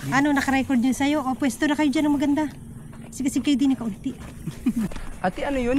Ano, naka-record yun sa'yo? O, pwesto na kayo dyan ng maganda. Sige kayo din na kaunti. Ate, ano yun?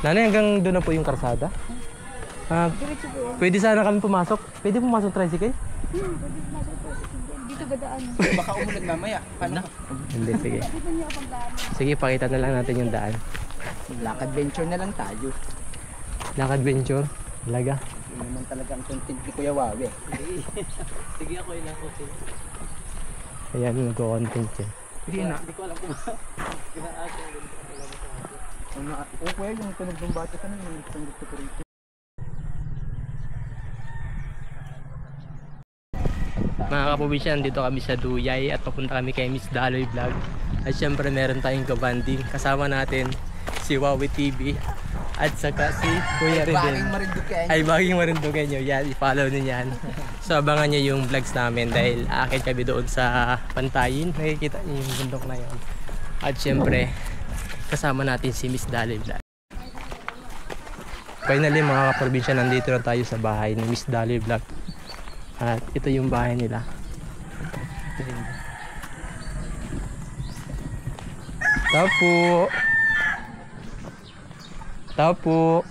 Nanay, hanggang doon na po yung karsada? Pwede sana kami pumasok. Pwede pumasok tricycle? Pwede pumasok tricycle. Dito ba daan? Baka umulan mamaya. Paano? Hindi, sige. Sige, pakita na lang natin yung daan. Lakad venture na lang tayo. Lakad venture? Talaga? Yun naman talaga ang content ni Kuya Wawe. Sige, ako yung content. Ayan, nag-content siya. Hindi ko alam kung Kuya, yung tunog ng bata ka na yung gusto ko rito. Mga kapubisan, dito kami sa Duyay at papunta kami kay Miss Daloy Vlog. At syempre meron tayong kabanding. Kasama natin si Wawi TV at saka si Kuya Redden. Ay, Baging Marinduqueño. Yan, i-follow nyo yan. So abangan nyo yung vlogs namin dahil akin kami doon sa Pantayin. Nakikita nyo yung bundok na yun. At syempre kasama natin si Miss Daloy Vlog. Finally mga kaprobinsya, nandito na tayo sa bahay ni Miss Daloy Vlog. At ito yung bahay nila. Tapo.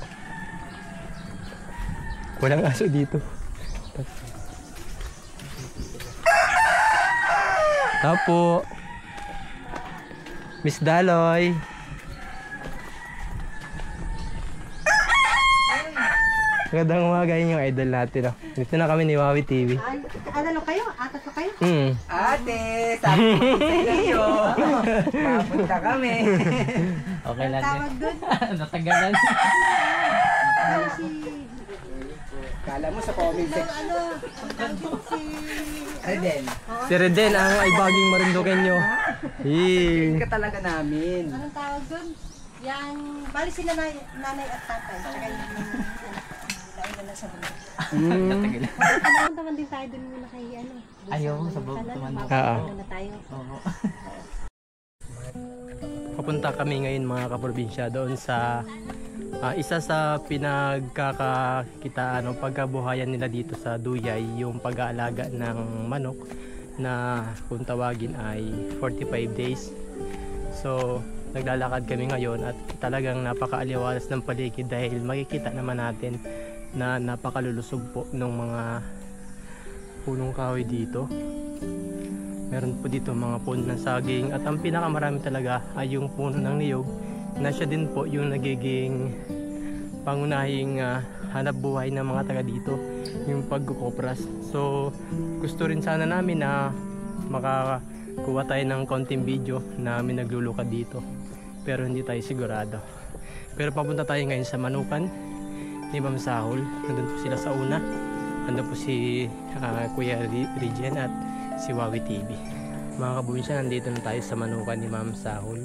Walang aso dito. Tapo. Miss Daloy. Magandang umaga, yun yung idol natin. Dito na kami ni Wawi TV. Ano kayo? Atat na kayo? Ate, sabi ko sa iyo. Mapunta kami. okay lang. Tawag doon? Natagalan. Kala mo sa comment section. Si Redden. Si Redden, ang ay Baging Marinduqueño. Ka talaga namin. Anong tawag doon? Yang, bali sila nanay at tatay. Tsaka yung dahil na sa bundok. Ano naman din tayo doon muna kay ano? Ayaw, sa bundok tumandok. Muna tayo. Oo. Papunta kami ngayon mga kaprobinsya doon sa isa sa pinagkakakitaan o pagkabuhayan nila dito sa Duyay, yung pag-aalaga ng manok na kung tawagin ay 45 days. So naglalakad kami ngayon at talagang napakaaliwalas ng paligid dahil makikita naman natin na napakalulusog po ng mga punong kahoy dito. Meron po dito mga puno ng saging at ang pinakamarami talaga ay yung puno ng niyog na siya din po yung nagiging pangunahing hanap buhay ng mga taga dito, yung pagkukopras. So gusto rin sana namin na makakuha tayo ng konting video na may naglulukad dito, pero hindi tayo sigurado. Pero papunta tayo ngayon sa Manukan ni Ma'am Sahol. Nandun po sila sa una. Nandun po si Kuya Regine at si Wawi TV. Mga kabunsya, nandito na tayo sa Manukan ni Ma'am Sahol.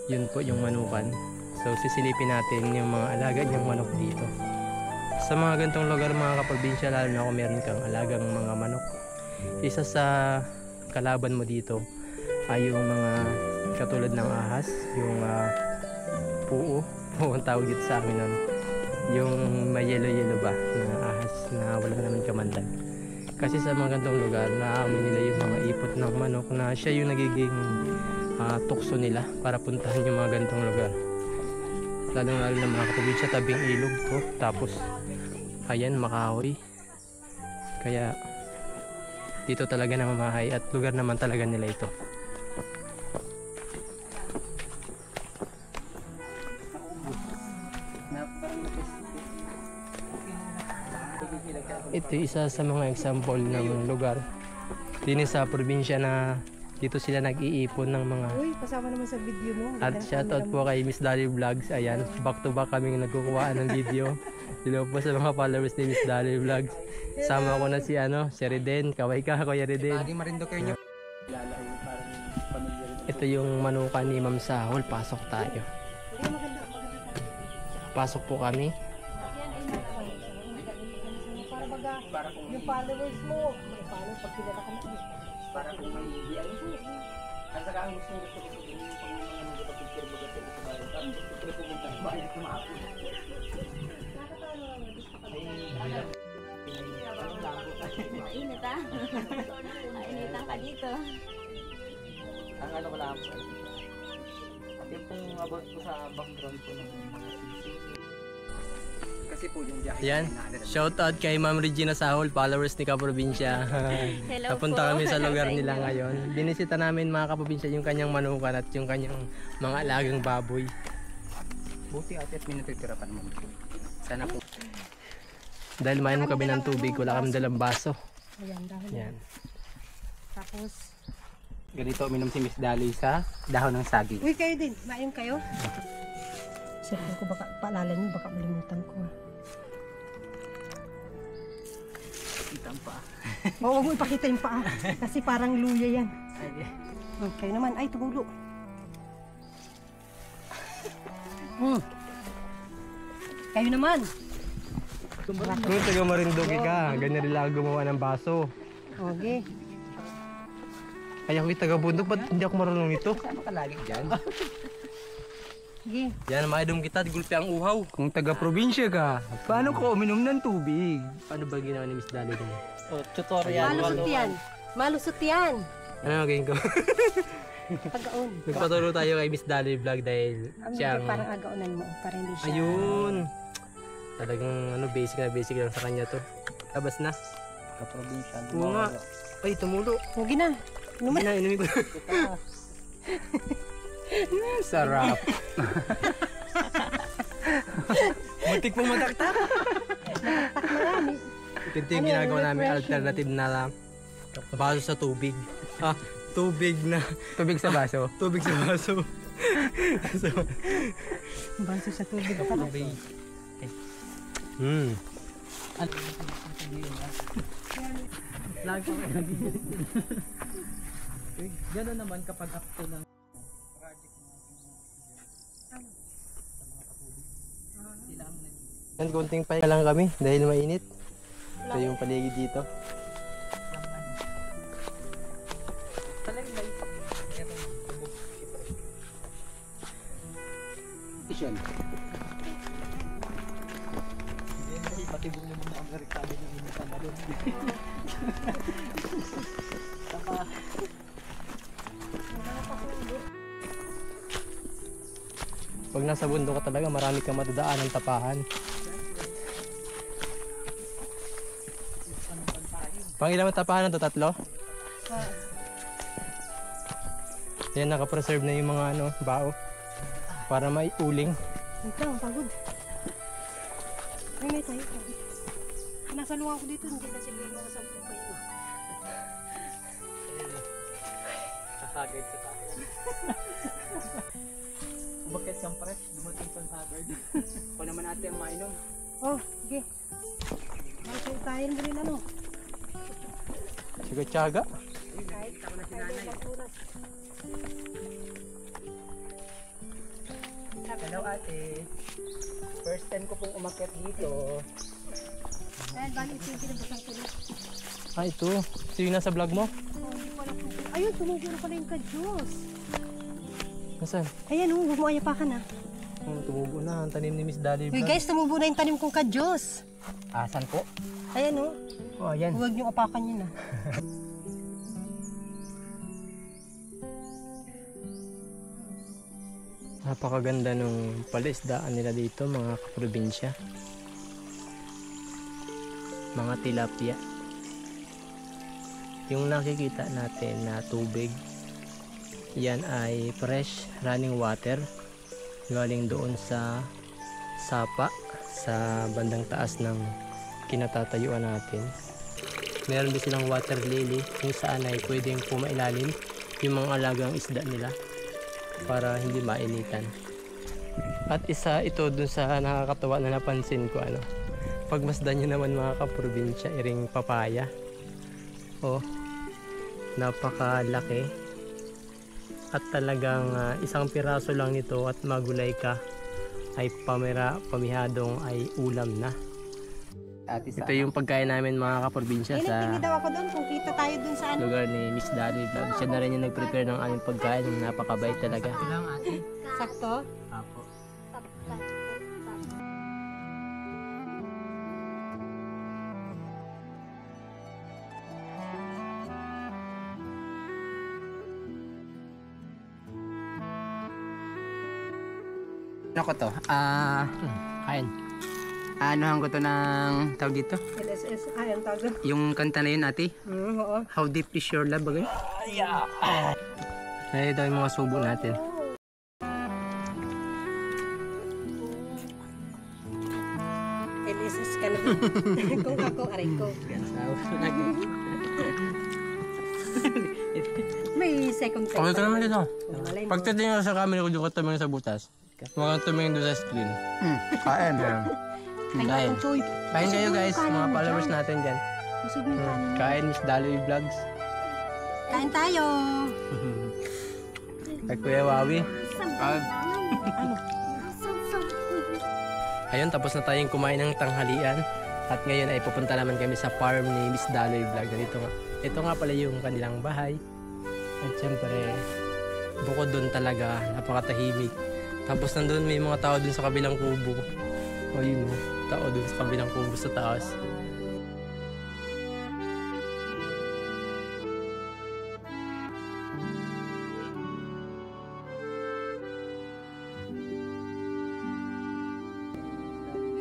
Yun po yung Manukan. So sisilipin natin yung mga alaga niyang manok dito. Sa mga gantong lugar mga kaprobinsya, lalo na kung meron kang alagang mga manok, isa sa kalaban mo dito ay yung mga katulad ng ahas, yung puo ang tawag dito sa amin nun, yung may yellow ba na ahas na wala naman kamandag. Kasi sa mga gantong lugar, naaamoy nila yung mga ipot ng manok na siya yung nagiging tukso nila para puntahan yung mga gantong lugar. Lalong lalo na mga kaprobinsya, tabing ilog to, tapos ayan, makahoy. Kaya dito talaga namamahay at lugar naman talaga nila ito. Ito isa sa mga example ng lugar din sa probinsya na dito sila nag-iipon ng mga. Uy, kasama naman sa video mo. At shoutout po kay Miss Dolly Vlogs. Ayan, back to back kaming nagkukuhaan ng video. Hello po sa mga followers ni Miss Dolly Vlogs. Sama ko na si si Reden. Kaway ka, Kuya Reden. Lagi marindo kayo nyo. Ito yung Manukan ni Ma'am Sahol. Pasok tayo. Pasok po kami. Para baga, yung followers mo, may followers pag kilala ka na. Para kung may iyan. At saka ang gusto ko yung pangunganga ng picture baga sa bayan. Parang gusto ko pumunta sa bayan at kumapin. Mainit ah. Mainitan ka dito. Ang ano ko lang po. At yung pong about ko sa background po ng mga sisig. Kasi po yung biyahe. Ayan, shoutout kay Ma'am Regina Sahol, followers ni Kaprobinsya. Hello Napunta po. kami sa lugar Sa nila inyo. ngayon. Binisita namin mga Kaprobinsya yung kanyang manukan at yung kanyang mga alagang baboy. Buti at may natitira pa naman po. Sana po. Dahil mainom kami ng tubig, wala kami dalang baso. Ayan, dahil. Yan. Tapos, Ganito uminom si Miss Dali sa dahon ng saging. uy, kayo din. Maayong kayo. Siyempre ko baka, paalala niyo, baka malimutan ko. Itang pa. Oo, huwag mo ipakita yung paa. Kasi parang luya yan. Kayo naman, ay, tumulo. Kayo naman. Kung taga Marinduque ka, ganyan rin lang gumawa ng baso. Okay. Kaya ako'y taga bundok, ba't hindi ako marunong ito? Ano ka lagi dyan? Sige. Yan, maidom kita, digulpi ang uhaw. Kung taga-probinsya ka, paano ka uminom ng tubig? Paano ba ginawa ni Miss Dali din? Tutorial. Malusot yan. Malusot yan. Ano gagawin ko? Agaon. Nagpaturo tayo kay Miss Dali Vlog dahil siyang... Parang agaonan mo, para hindi siya. Ayun! Talagang basic lang sa kanya to. Labas na. Kaprobinsya. Oo nga. Ay, tumulo. Huwag na. Inumin na, inumin ko. Sarap. Muntik pong magtaktak. Ito yung ginagawa namin, alternative na baso sa tubig. Tubig na. Tubig sa baso. Tubig sa baso. So, Baso sa tubig. tubig. Hmm. Lagi ko gano'n naman kapag up to ng Yan, konting pahinga lang kami dahil mainit. Ito yung paligid dito. Isyon. patibong mo na ang rektado ng inyong panalon. Pag nasa bundok ka talaga, marami kang madadaan ng tapahan. Pangilang tapahan to? 3? Yan, nakapreserve na yung mga ano, bao. Para may uling. Wait lang, pagod. Ay, may tayo. Nasa luwa ko dito, hindi na siguro mga 10 kayo. Kakagad sa tayo. Bakit siyempre? Dumating sa Haggard. Ako naman natin ang mainom. Oh, sige. Masaya tayo mo rin ano. Sige, tiyaga. Kahit ako na si nanay. Hello ate. First time ko pong umakyat dito. Dahil bali ito yung pinabasang ko na. Ah, ito. Ito yung nasa vlog mo? Oh, hindi ko alam kung... Ayun, tumubo na pala yung kadyos. Nasaan? Ayan oh, huwag mo ayapakan ha. Oh, tumubo na. Ang tanim ni Miss Dolly Hey Vlog. guys, tumubo na yung tanim kong kadyos. Asan po? Ayan oh. Oh, ayan. Huwag niyong apakan yun ah. Napakaganda nung palaisdaan nila dito, mga kaprobinsya. Mga tilapia. Yung nakikita natin na tubig, yan ay fresh running water galing doon sa sapa sa bandang taas ng kinatatayuan natin. Meron din silang water lily kung saan ay pwedeng pumailalim yung mga alagang isda nila para hindi mainitan. At isa ito dun sa nakakatawa na napansin ko, ano, pagmasdan nyo naman mga kaprobinsya, iring papaya. Oh, napakalaki. At talagang isang piraso lang nito at magulay ka ay pamihadong ay ulam na. Ate Ito yung pagkain namin mga kaprobinsya sa Tingin daw ako doon kung kita tayo doon sa ano. lugar ni Miss Dolly Vlog. Siya na rin yung nag-prepare ng aming pagkain. Napakabait talaga. lang ate. Sakto? Apo. Ano ko to? Kain. Anuhan ko to ng tawag dito? LSS, ay ang tawag. Yung kanta na yun ate. Oo. How deep is your love bagay? Kaya daw yung mga subo natin. LSS ka na. Kung ako, aray ko. May second time. Okay ka naman dito. Malay mo. Pag titingin ka sa camera ko, doon ka tumingin sa butas. Huwag kang tumingin doon sa screen. Kain. Kain. Choy. Kain kayo guys, mga followers natin dyan. Busog mo kanin. Kain Miss Dolly Vlogs. Kain tayo. Kay Kuya Wawi. Ayun, tapos na tayong kumain ng tanghalian. At ngayon ay pupunta naman kami sa farm ni Miss Dolly Vlog. Dito nga. Ito nga pala yung kanilang bahay. At syempre, bukod doon talaga, napakatahimik. Tapos nandun may mga tao dun sa kabilang kubo. O yun, tao dun sa kabilang kubo sa taas.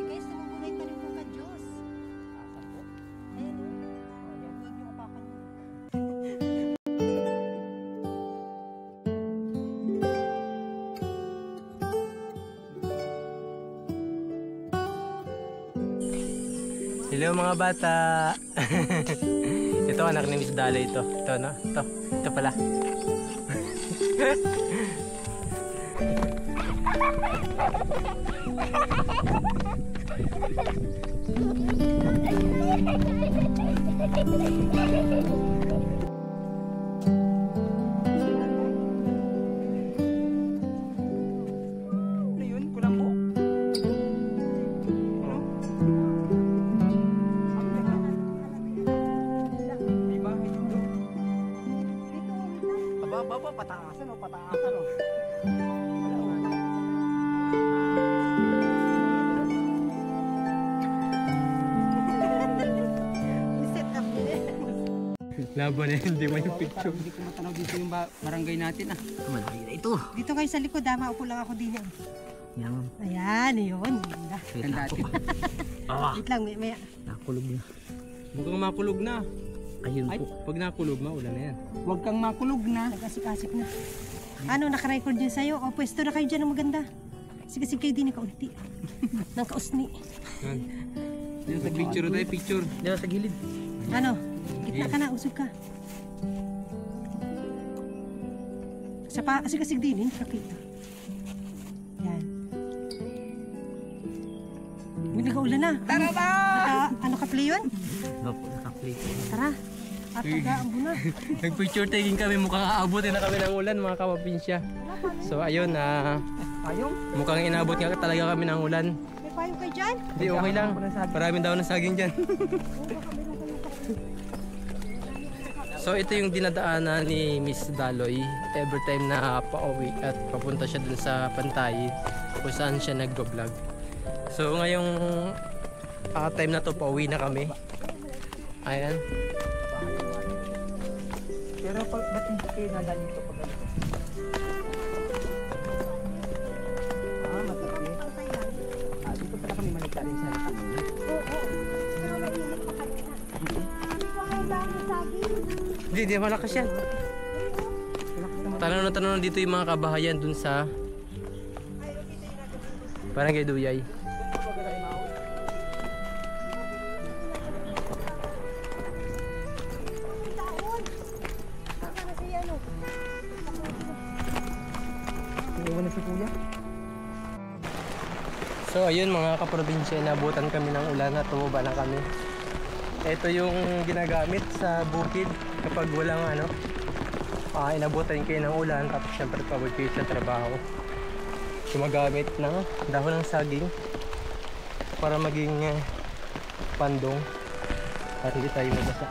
Guys, tumubo na yung tanim kong kadyos. Ayan o. Huwag niyong apakan yun. Hello mga bata! Ito anak ni Miss Dolly ito. Ito no? Ito pala. Ano yun? Kulang po? May bahay dito. Aba, pataasan o, pataasan o. Set up nila. Laban na hindi mo yung picture. Hindi ko matanaw dito yung barangay natin ah. Malayo na ito. Dito kayo sa likod, maupo lang ako din. Yan. Ayan, yun. Ganda. Ganda ate. Wait lang, may Nakulog na. Mukhang makulog na. Ayun Ay, po. pag nakulog, maulan na yan. Huwag kang makulog na. nag-asik-asik na. Ano, naka-record yun sa'yo? O, pwesto na kayo dyan ng maganda. Sige kayo din, kaunti. Nang kausni. Dito sa picture tayo, picture. Dito sa gilid. Ano? Gitna ka na, usog ka. Sa pa, kasi din, nakita. Yan. May nag-aulan na. Tara na! Ano ka play yun? Opo, naka-play. Tara. At tagaan mo na. Nag-picture taking kami, mukhang aabutin na kami ng ulan mga kapapinsya. So ayun, mukhang inabot nga talaga kami ng ulan. May payong kayo dyan? Hindi, okay lang. Maraming daw ng saging dyan. So ito yung dinadaanan ni Miss Daloy every time na pauwi at papunta siya dun sa Pantay kung saan siya nag-vlog. So ngayong time na to pauwi na kami. Ayan. Pero ba't hindi kayo nadaan dito pag ano? Matabi. Dito pala kami manitarin sa harap namin. Pero mainit pa kanina. Hindi ko kailangan ng saging. Hindi malakas yan. Tanong dito yung mga kabahayan dun sa Barangay Duyay. Iwan na si kuya. So ayun mga kaprobinsya, nabutan kami ng ulan at tumaba na kami. Ito yung ginagamit sa bukid kapag walang inabutan kayo ng ulan tapos syempre pagod kayo sa trabaho. Gumagamit ng dahon ng saging para maging pandong para hindi tayo mabasa.